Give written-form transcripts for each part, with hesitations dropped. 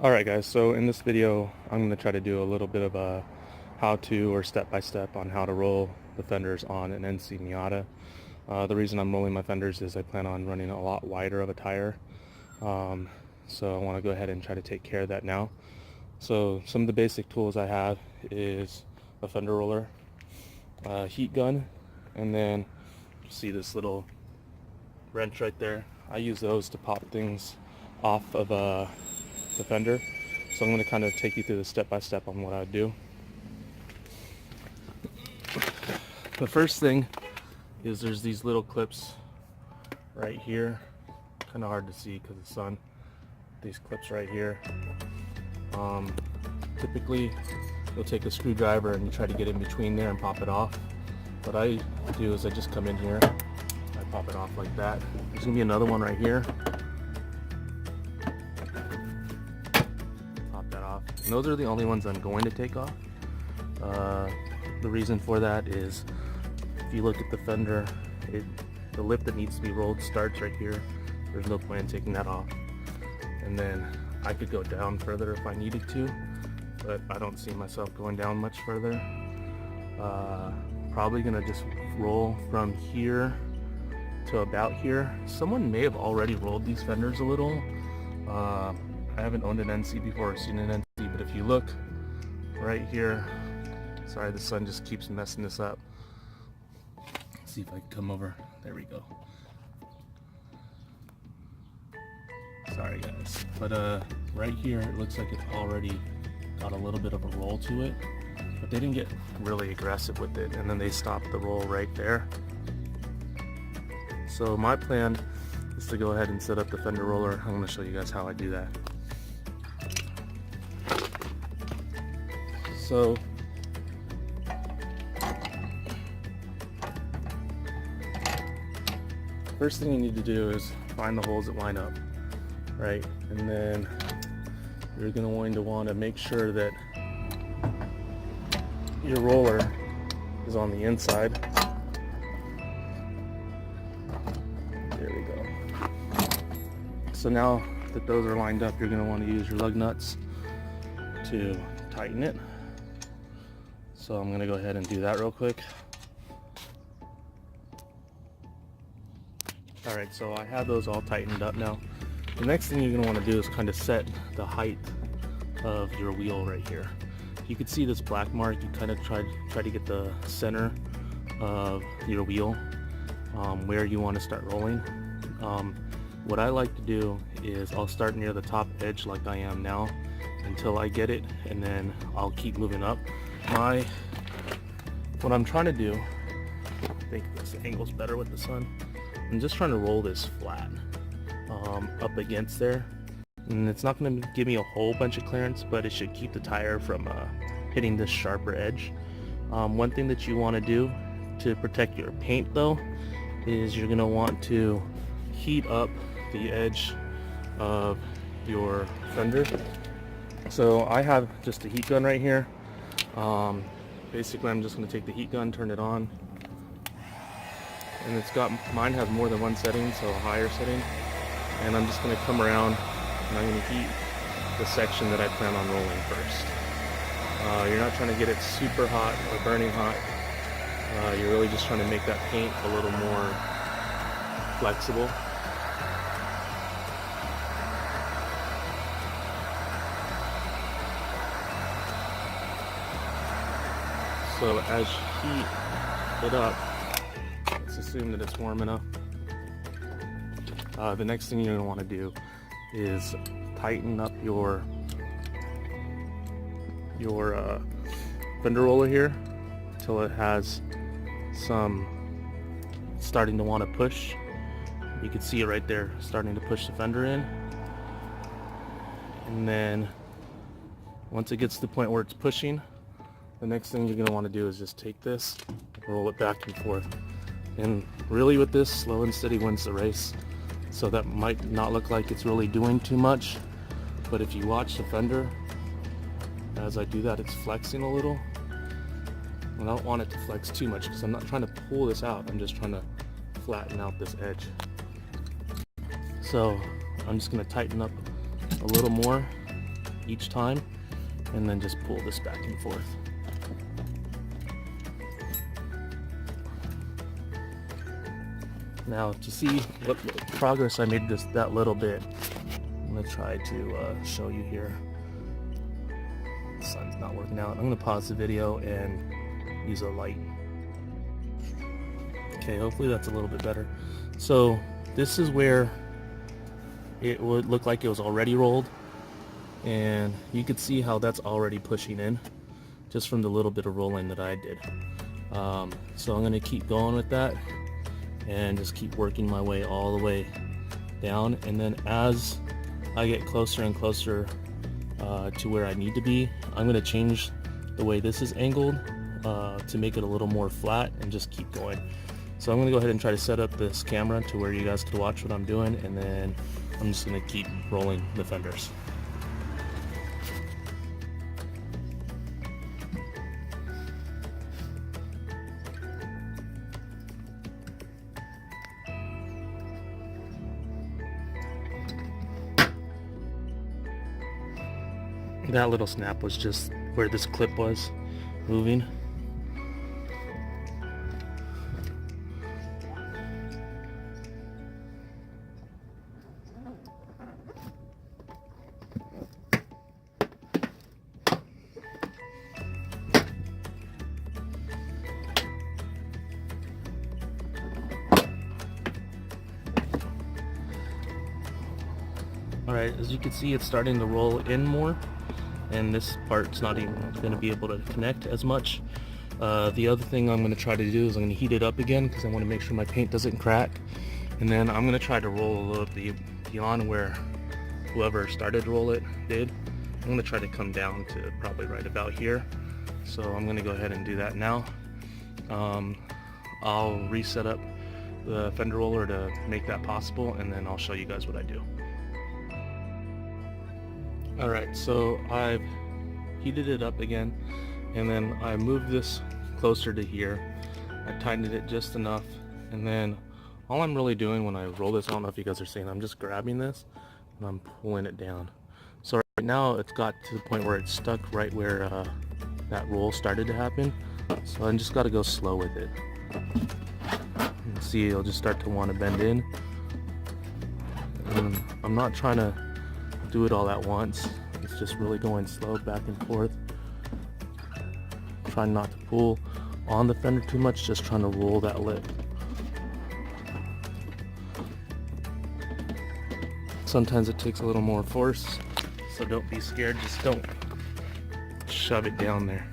Alright guys, so in this video I'm going to try to do a little bit of a how-to or step-by-step on how to roll the fenders on an NC Miata. The reason I'm rolling my fenders is I plan on running a lot wider of a tire, so I want to go ahead and try to take care of that now. So some of the basic tools I have is a fender roller, a heat gun, and then you see this little wrench right there. I use those to pop things off of the fender. So I'm going to kind of take you through the step-by-step on what I would do. The first thing is there's these little clips right here. Kind of hard to see because of the sun. These clips right here. Typically you'll take a screwdriver and you try to get in between there and pop it off. What I do is I just come in here, I pop it off like that. There's going to be another one right here. And those are the only ones I'm going to take off. The reason for that is if you look at the fender, the lip that needs to be rolled starts right here. There's no point in taking that off. And then I could go down further if I needed to, but I don't see myself going down much further. Probably gonna just roll from here to about here. Someone may have already rolled these fenders a little. I haven't owned an NC before or seen an NC, but if you look right here, sorry, the sun just keeps messing this up. Let's see if I can come over. There we go. Sorry guys, but right here it looks like it's already got a little bit of a roll to it, but they didn't get really aggressive with it, and then they stopped the roll right there. So my plan is to go ahead and set up the fender roller. I'm going to show you guys how I do that. So first thing you need to do is find the holes that line up, right? And then you're going to want to make sure that your roller is on the inside. There we go. So now that those are lined up, you're going to want to use your lug nuts to tighten it. So I'm going to go ahead and do that real quick. Alright, so I have those all tightened up now. The next thing you're going to want to do is kind of set the height of your wheel right here. You can see this black mark. You kind of try to get the center of your wheel where you want to start rolling. What I like to do is I'll start near the top edge like I am now until I get it, and then I'll keep moving up. What I'm trying to do, I think this angle's better with the sun, I'm just trying to roll this flat up against there, and it's not going to give me a whole bunch of clearance, but it should keep the tire from hitting this sharper edge. One thing that you want to do to protect your paint though is you're going to want to heat up the edge of your fender. So I have just a heat gun right here. Basically I'm just going to take the heat gun, turn it on, and mine has more than one setting, so a higher setting, and I'm just going to come around and I'm going to heat the section that I plan on rolling first. You're not trying to get it super hot or burning hot. You're really just trying to make that paint a little more flexible. So as you heat it up, let's assume that it's warm enough. The next thing you're going to want to do is tighten up your fender roller here until it has some starting to want to push. You can see it right there starting to push the fender in. And then once it gets to the point where it's pushing, the next thing you're going to want to do is just take this, roll it back and forth. And really with this, slow and steady wins the race. So that might not look like it's really doing too much, but if you watch the fender, as I do that, it's flexing a little. And I don't want it to flex too much because I'm not trying to pull this out, I'm just trying to flatten out this edge. So I'm just going to tighten up a little more, each time, and then just pull this back and forth. Now to see what progress I made just that little bit, I'm going to try to show you here. The sun's not working out. I'm going to pause the video and use a light. Okay, hopefully that's a little bit better. So this is where it would look like it was already rolled, and you could see how that's already pushing in just from the little bit of rolling that I did. So I'm going to keep going with that and just keep working my way all the way down, and then as I get closer and closer to where I need to be, I'm going to change the way this is angled to make it a little more flat and just keep going. So I'm going to go ahead and try to set up this camera to where you guys can watch what I'm doing, and then I'm just going to keep rolling the fenders. That little snap was just where this clip was moving. Alright, as you can see, it's starting to roll in more, and this part's not even going to be able to connect as much. The other thing I'm going to try to do is I'm going to heat it up again because I want to make sure my paint doesn't crack, and then I'm going to try to roll a little bit beyond where whoever started to roll it did. I'm going to try to come down to probably right about here, so I'm going to go ahead and do that now. I'll reset up the fender roller to make that possible, and then I'll show you guys what I do. Alright, so I've heated it up again, and then I moved this closer to here. I tightened it just enough, and then all I'm really doing when I roll this, I don't know if you guys are seeing, I'm just grabbing this and I'm pulling it down. So right now it's got to the point where it's stuck right where that roll started to happen. So I just got to go slow with it. And see, it'll just start to want to bend in. And I'm not trying to do it all at once. It's just really going slow back and forth. Trying not to pull on the fender too much, just trying to roll that lip. Sometimes it takes a little more force, so don't be scared, just don't shove it down there.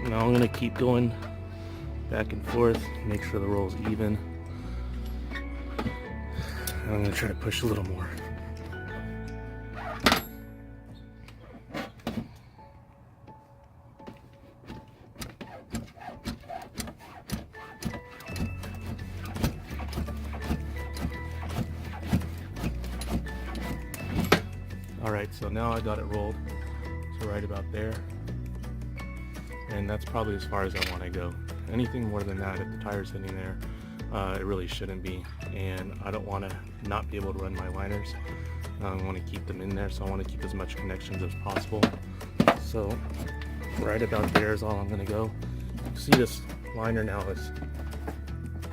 Now I'm going to keep going back and forth, make sure the roll's even. And I'm going to try to push a little more. Alright, so now I got it rolled to right about there. And that's probably as far as I want to go. Anything more than that, if the tire's hitting there, it really shouldn't be. And I don't want to not be able to run my liners. I want to keep them in there, so I want to keep as much connections as possible. So right about there is all I'm going to go. You see this liner now is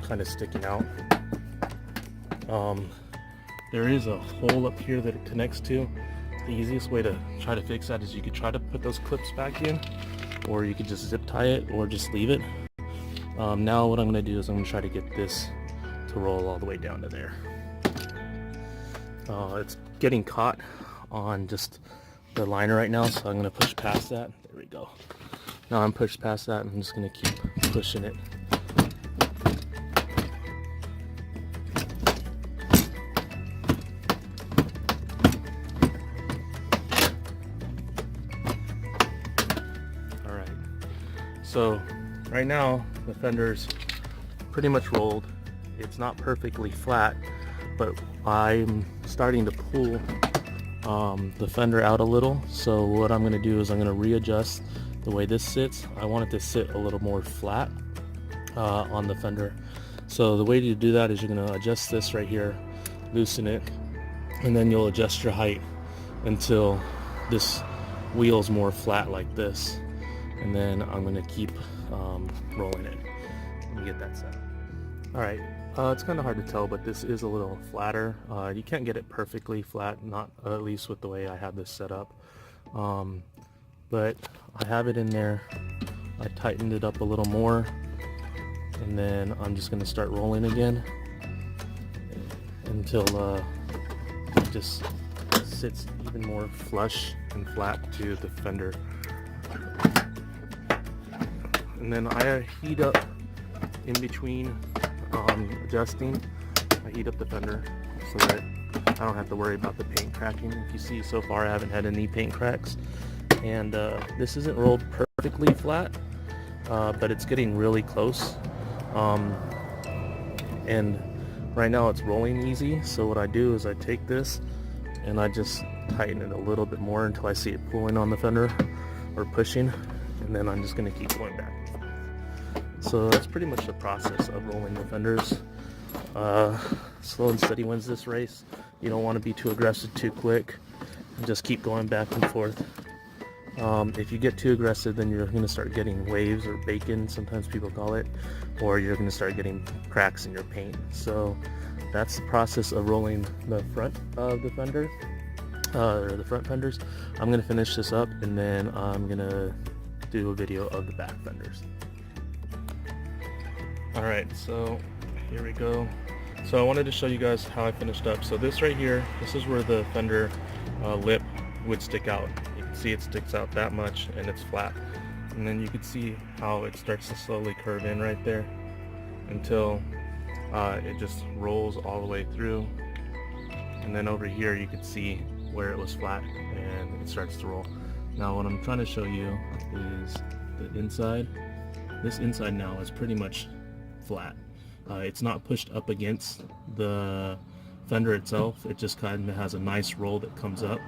kind of sticking out. There is a hole up here that it connects to. The easiest way to try to fix that is you could try to put those clips back in, or you could just zip tie it or just leave it. Now what I'm going to do is I'm going to try to get this to roll all the way down to there. It's getting caught on just the liner right now, so I'm going to push past that. There we go. Now I'm pushed past that, and I'm just going to keep pushing it. Alright, so right now the fender's pretty much rolled. It's not perfectly flat, but I'm starting to pull the fender out a little. So what I'm going to do is I'm going to readjust the way this sits. I want it to sit a little more flat on the fender. So the way to do that is you're going to adjust this right here, loosen it, and then you'll adjust your height until this wheel's more flat like this. And then I'm going to keep rolling it. Let me get that set up. Alright, it's kind of hard to tell, but this is a little flatter. You can't get it perfectly flat, not at least with the way I have this set up. But I have it in there. I tightened it up a little more, and then I'm just going to start rolling again until it just sits even more flush and flat to the fender. And then I heat up in between adjusting. I heat up the fender so that I don't have to worry about the paint cracking. If you see, so far I haven't had any paint cracks, and this isn't rolled perfectly flat, but it's getting really close, and right now it's rolling easy. So what I do is I take this and I just tighten it a little bit more until I see it pulling on the fender or pushing, and then I'm just going to keep going back. So that's pretty much the process of rolling the fenders. Slow and steady wins this race. You don't want to be too aggressive too quick, and just keep going back and forth. If you get too aggressive, then you're going to start getting waves, or bacon, sometimes people call it, or you're going to start getting cracks in your paint. So that's the process of rolling the front of the fender, or the front fenders. I'm going to finish this up, and then I'm going to do a video of the back fenders. Alright, so here we go. So I wanted to show you guys how I finished up. So this right here, this is where the fender lip would stick out. You can see it sticks out that much, and it's flat. And then you can see how it starts to slowly curve in right there until it just rolls all the way through. And then over here you can see where it was flat and it starts to roll. Now what I'm trying to show you is the inside. This inside now is pretty much flat. It's not pushed up against the fender itself. It just kind of has a nice roll that comes up.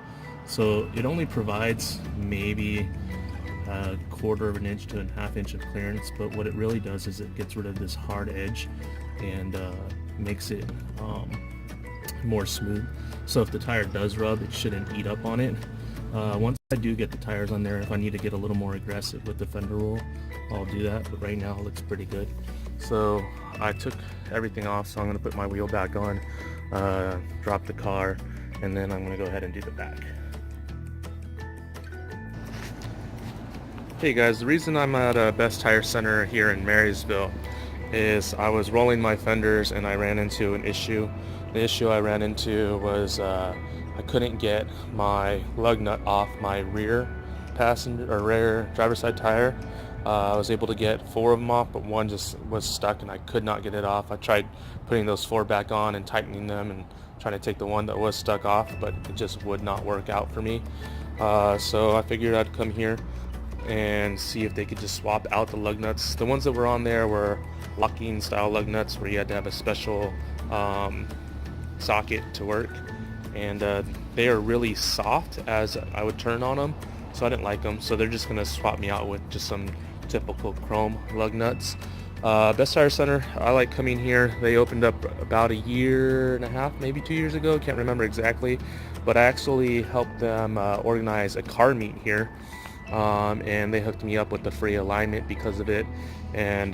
So it only provides maybe a 1/4 of an inch to a 1/2 inch of clearance, but what it really does is it gets rid of this hard edge and makes it more smooth. So if the tire does rub, it shouldn't eat up on it. Once I do get the tires on there, if I need to get a little more aggressive with the fender roll, I'll do that, but right now it looks pretty good. So I took everything off, so I'm going to put my wheel back on, drop the car, and then I'm going to go ahead and do the back. Hey guys, the reason I'm at Best Tire Center here in Marysville is I was rolling my fenders and I ran into an issue. The issue I ran into was I couldn't get my lug nut off my rear passenger or rear driver's side tire. I was able to get 4 of them off, but one just was stuck and I could not get it off. I tried putting those 4 back on and tightening them and trying to take the one that was stuck off, but it just would not work out for me. So I figured I'd come here and see if they could just swap out the lug nuts. The ones that were on there were locking style lug nuts where you had to have a special socket to work, and they are really soft as I would turn on them, so I didn't like them. So they're just going to swap me out with just some typical chrome lug nuts. Best Tire Center, I like coming here. They opened up about 1.5 years, maybe 2 years ago, can't remember exactly, but I actually helped them organize a car meet here, and they hooked me up with the free alignment because of it, and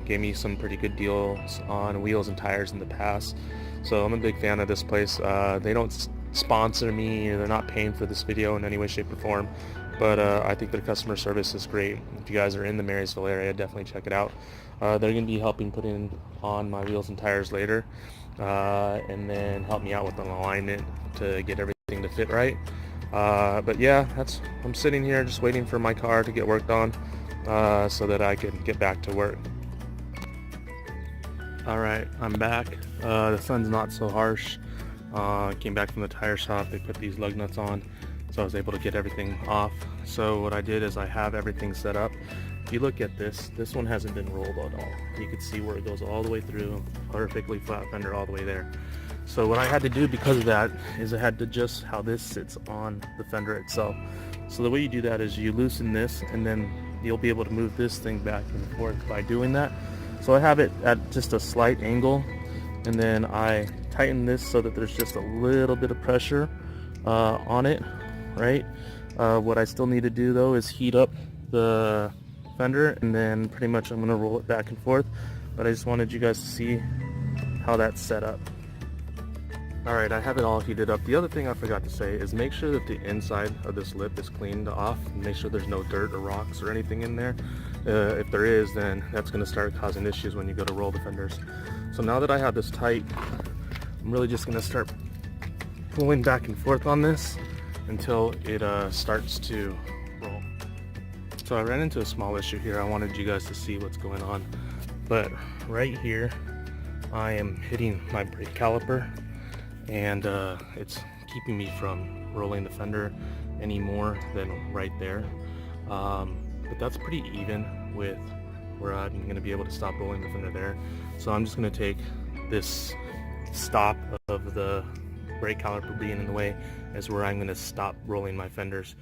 gave me some pretty good deals on wheels and tires in the past. So I'm a big fan of this place. They don't sponsor me, they're not paying for this video in any way, shape, or form, but I think their customer service is great. If you guys are in the Marysville area, definitely check it out. They're going to be helping put in on my wheels and tires later, and then help me out with an alignment to get everything to fit right. But yeah, I'm sitting here just waiting for my car to get worked on, so that I can get back to work. Alright, I'm back. The sun's not so harsh. Came back from the tire shop. They put these lug nuts on, so I was able to get everything off. So what I did is I have everything set up. If you look at this one hasn't been rolled at all. You can see where it goes all the way through, perfectly flat fender all the way there. So what I had to do because of that is I had to adjust how this sits on the fender itself. So the way you do that is you loosen this, and then you'll be able to move this thing back and forth by doing that. So I have it at just a slight angle, and then I tighten this so that there's just a little bit of pressure on it, right? What I still need to do though is heat up the fender, and then pretty much I'm gonna roll it back and forth. But I just wanted you guys to see how that's set up. Alright, I have it all heated up. The other thing I forgot to say is make sure that the inside of this lip is cleaned off. Make sure there's no dirt or rocks or anything in there. If there is, then that's going to start causing issues when you go to roll the fenders. So now that I have this tight, I'm really just going to start pulling back and forth on this until it starts to roll. So I ran into a small issue here. I wanted you guys to see what's going on. But right here, I am hitting my brake caliper, and it's keeping me from rolling the fender any more than right there. But that's pretty even with where I'm going to be able to stop rolling the fender there. So I'm just going to take this stop of the brake caliper being in the way as where I'm going to stop rolling my fenders.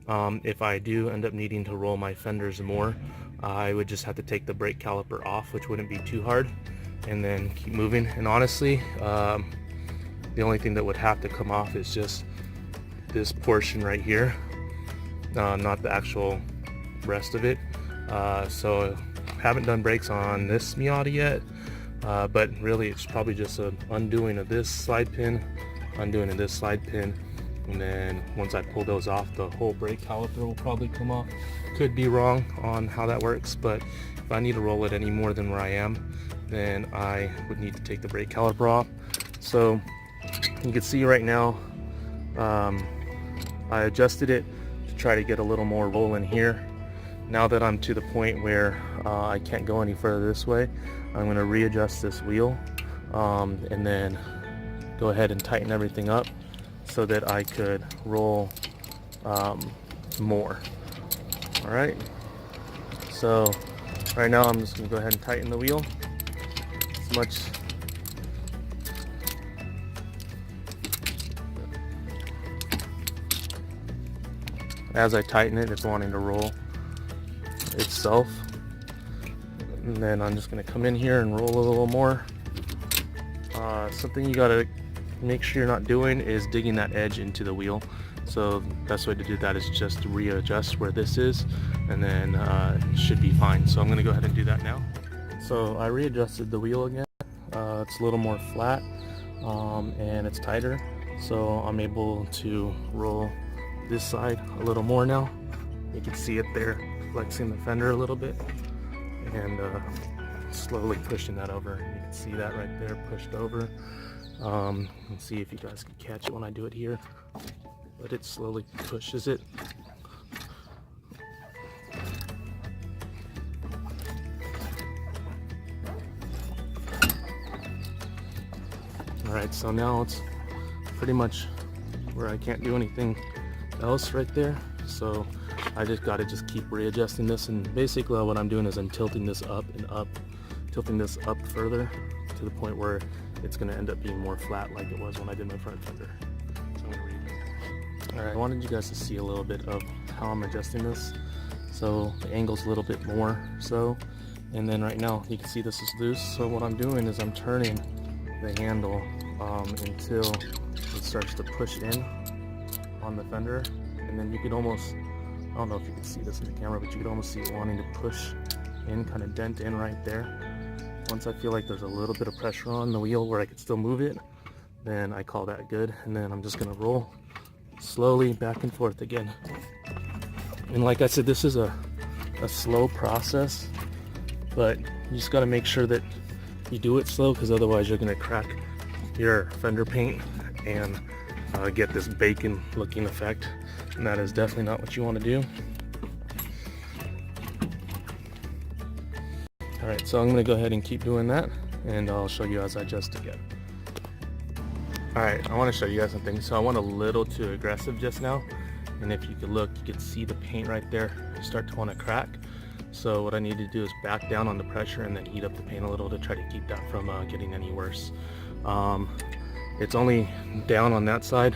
If I do end up needing to roll my fenders more, I would just have to take the brake caliper off, which wouldn't be too hard, and then keep moving. And honestly, the only thing that would have to come off is just this portion right here, not the actual rest of it. So haven't done brakes on this Miata yet, but really it's probably just an undoing of this slide pin, undoing of this slide pin, and then once I pull those off, the whole brake caliper will probably come off. Could be wrong on how that works, but if I need to roll it any more than where I am, then I would need to take the brake caliper off. So you can see right now, I adjusted it to try to get a little more roll in here. Now that I'm to the point where I can't go any further this way, I'm going to readjust this wheel and then go ahead and tighten everything up so that I could roll more. Alright, so right now I'm just going to go ahead and tighten the wheel as much. As I tighten it, it's wanting to roll itself, and then I'm just going to come in here and roll a little more. Something you got to make sure you're not doing is digging that edge into the wheel. So the best way to do that is just to readjust where this is, and then it should be fine. So I'm going to go ahead and do that now. So I readjusted the wheel again. It's a little more flat and it's tighter, so I'm able to roll this side a little more now. You can see it there flexing the fender a little bit, and slowly pushing that over. You can see that right there pushed over. Let's see if you guys can catch it when I do it here, but it slowly pushes it. Alright, so now it's pretty much where I can't do anything else right there, so I just got to keep readjusting this, and basically what I'm doing is I'm tilting this up and up, tilting this up further to the point where it's going to end up being more flat like it was when I did my front fender. So I'm going to read. Alright, I wanted you guys to see a little bit of how I'm adjusting this. So the angle's a little bit more so, and then right now you can see this is loose, so what I'm doing is I'm turning the handle until it starts to push in on the fender, and then you could almost, I don't know if you can see this in the camera, but you could almost see it wanting to push in, kind of dent in right there. Once I feel like there's a little bit of pressure on the wheel where I could still move it, then I call that good, and then I'm just going to roll slowly back and forth again. And like I said, this is a slow process, but you just got to make sure that you do it slow, because otherwise you're going to crack your fender paint and get this bacon looking effect, and that is definitely not what you want to do. Alright, so I'm going to go ahead and keep doing that, and I'll show you as I adjust again. Alright, I want to show you guys something. So I went a little too aggressive just now, and if you could look, you could see the paint right there start to want to crack. So what I need to do is back down on the pressure and then heat up the paint a little to try to keep that from getting any worse. It's only down on that side,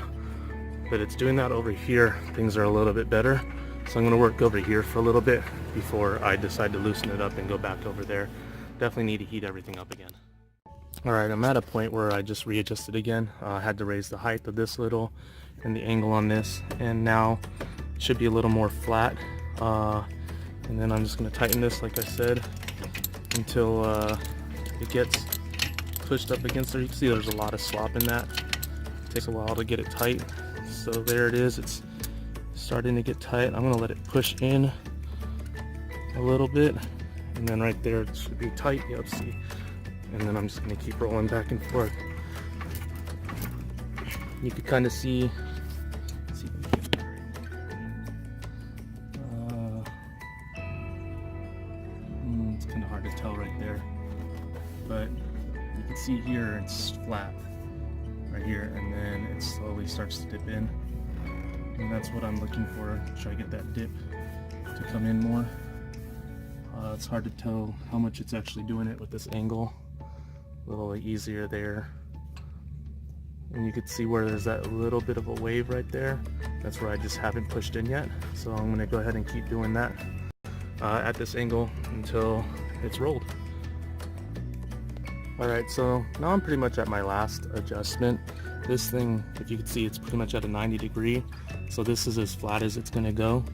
but it's doing that over here. Things are a little bit better, so I'm going to work over here for a little bit before I decide to loosen it up and go back over there. definitely need to heat everything up again. Alright, I'm at a point where I just readjusted again. I had to raise the height of this little and the angle on this, and now it should be a little more flat. And then I'm just going to tighten this, like I said, until it gets pushed up against there. You can see there's a lot of slop in that. It takes a while to get it tight. So there it is. It's starting to get tight. I'm going to let it push in a little bit, and then right there it should be tight. Yep, see. And then I'm just going to keep rolling back and forth. You can kind of see if we can get it right. It's kind of hard to tell right there, but you can see here it's flat right here, and then it slowly starts to dip in, and that's what I'm looking for. Try to get that dip to come in more. It's hard to tell how much it's actually doing it with this angle. A little easier there, and you can see where there's that little bit of a wave right there. That's where I just haven't pushed in yet, so I'm going to go ahead and keep doing that at this angle until it's rolled. Alright, so now I'm pretty much at my last adjustment. This thing, if you can see, it's pretty much at a 90 degree, so this is as flat as it's going to go.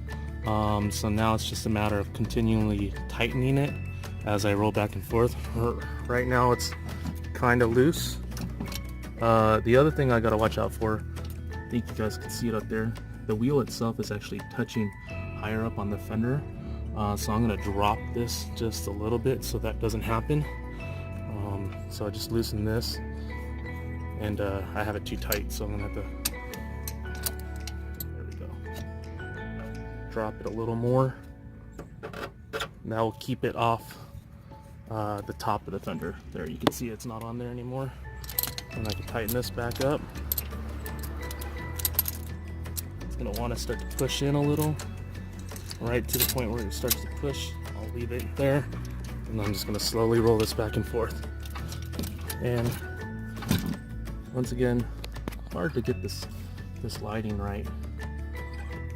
So now it's just a matter of continually tightening it as I roll back and forth. Right now it's kind of loose. The other thing I gotta watch out for, I think you guys can see it up there, the wheel itself is actually touching higher up on the fender. So I'm gonna drop this just a little bit so that doesn't happen. So I just loosen this, and I have it too tight, so I'm gonna have to, there we go, drop it a little more. That will keep it off the top of the fender. There, you can see it's not on there anymore. And I can tighten this back up. It's going to want to start to push in a little, right to the point where it starts to push. I'll leave it there, and I'm just going to slowly roll this back and forth. And once again, hard to get this lighting right,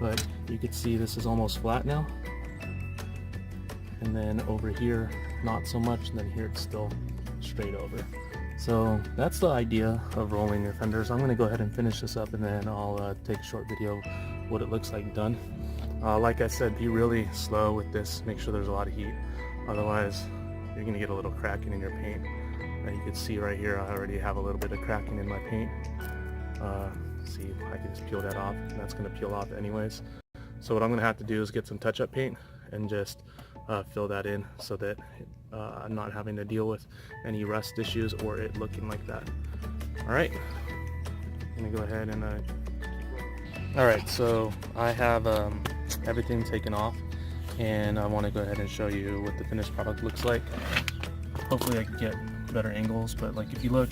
but you can see this is almost flat now. And then over here, not so much, and then here it's still straight over. So that's the idea of rolling your fenders. I'm going to go ahead and finish this up, and then I'll take a short video what it looks like done. Like I said, be really slow with this. Make sure there's a lot of heat, otherwise you're going to get a little cracking in your paint. You can see right here I already have a little bit of cracking in my paint. See, I can just peel that off, and that's going to peel off anyways. So what I'm going to have to do is get some touch-up paint and just fill that in so that I'm not having to deal with any rust issues or it looking like that. Alright, I'm going to go ahead and alright, so I have everything taken off, and I want to go ahead and show you what the finished product looks like. Hopefully I can get better angles, but like if you look,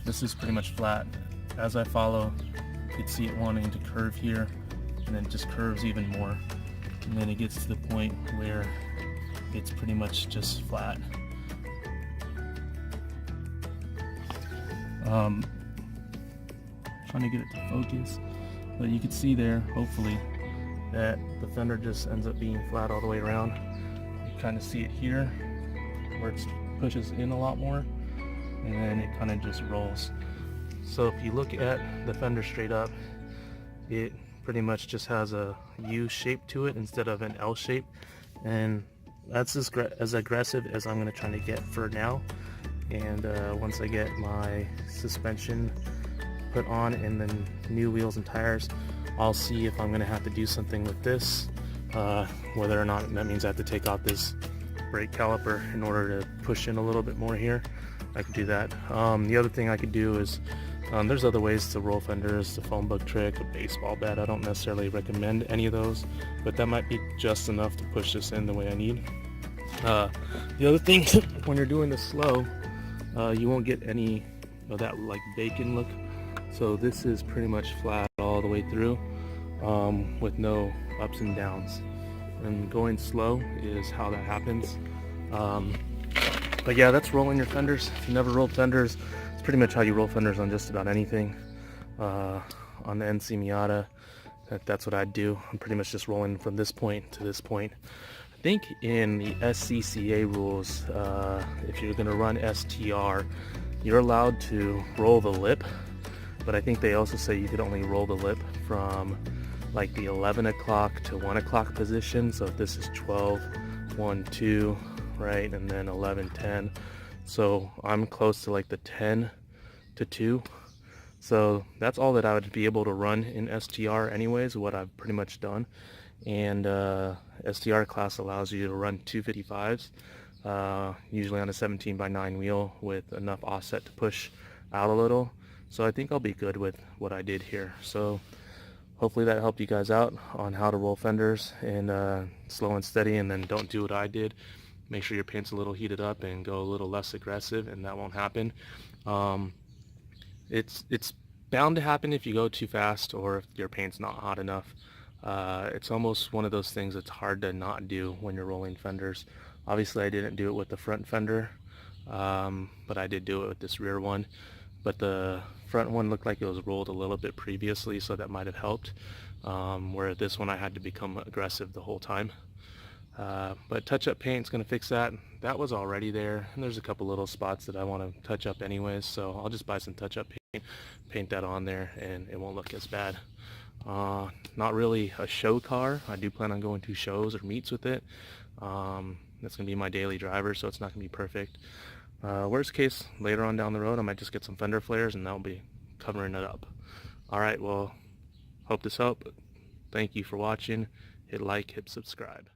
this is pretty much flat. As I follow, you can see it wanting to curve here, and then it just curves even more, and then it gets to the point where it's pretty much just flat. Trying to get it to focus, but you can see there, hopefully, that the fender just ends up being flat all the way around. You kind of see it here where it pushes in a lot more, and then it kind of just rolls. So if you look at the fender straight up, it pretty much just has a U shape to it instead of an L shape, and that's as aggressive as I'm going to try to get for now. And once I get my suspension put on and then new wheels and tires, I'll see if I'm going to have to do something with this, whether or not that means I have to take off this brake caliper in order to push in a little bit more here. I could do that. The other thing I could do is there's other ways to roll fenders, the phone book trick, a baseball bat. I don't necessarily recommend any of those, but that might be just enough to push this in the way I need. The other thing, when you're doing this slow, you won't get any of that like bacon look. So this is pretty much flat all the way through, with no ups and downs. And going slow is how that happens. But yeah, that's rolling your fenders. If you never rolled fenders, it's pretty much how you roll fenders on just about anything. On the NC Miata, that's what I do. I'm pretty much just rolling from this point to this point. think in the SCCA rules, if you're going to run STR, you're allowed to roll the lip, but I think they also say you could only roll the lip from like the 11 o'clock to 1 o'clock position. So if this is 12, 1, 2, right, and then 11, 10. So I'm close to like the 10 to 2. So that's all that I would be able to run in STR anyways, what I've pretty much done. And STR class allows you to run 255s, usually on a 17x9 wheel with enough offset to push out a little. So I think I'll be good with what I did here. So hopefully that helped you guys out on how to roll fenders and slow and steady, and then don't do what I did. Make sure your paint's a little heated up and go a little less aggressive, and that won't happen. It's bound to happen if you go too fast or if your paint's not hot enough. It's almost one of those things that's hard to not do when you're rolling fenders. Obviously I didn't do it with the front fender, but I did do it with this rear one. But the front one looked like it was rolled a little bit previously, so that might have helped. Where this one I had to become aggressive the whole time. But touch-up paint's going to fix that. That was already there, and there's a couple little spots that I want to touch up anyways, so I'll just buy some touch-up paint, paint that on there, and it won't look as bad. Not really a show car. I do plan on going to shows or meets with it. That's going to be my daily driver, so it's not going to be perfect. Worst case, later on down the road, I might just get some fender flares, and that'll be covering it up. Alright, well, hope this helped. Thank you for watching. Hit like, hit subscribe.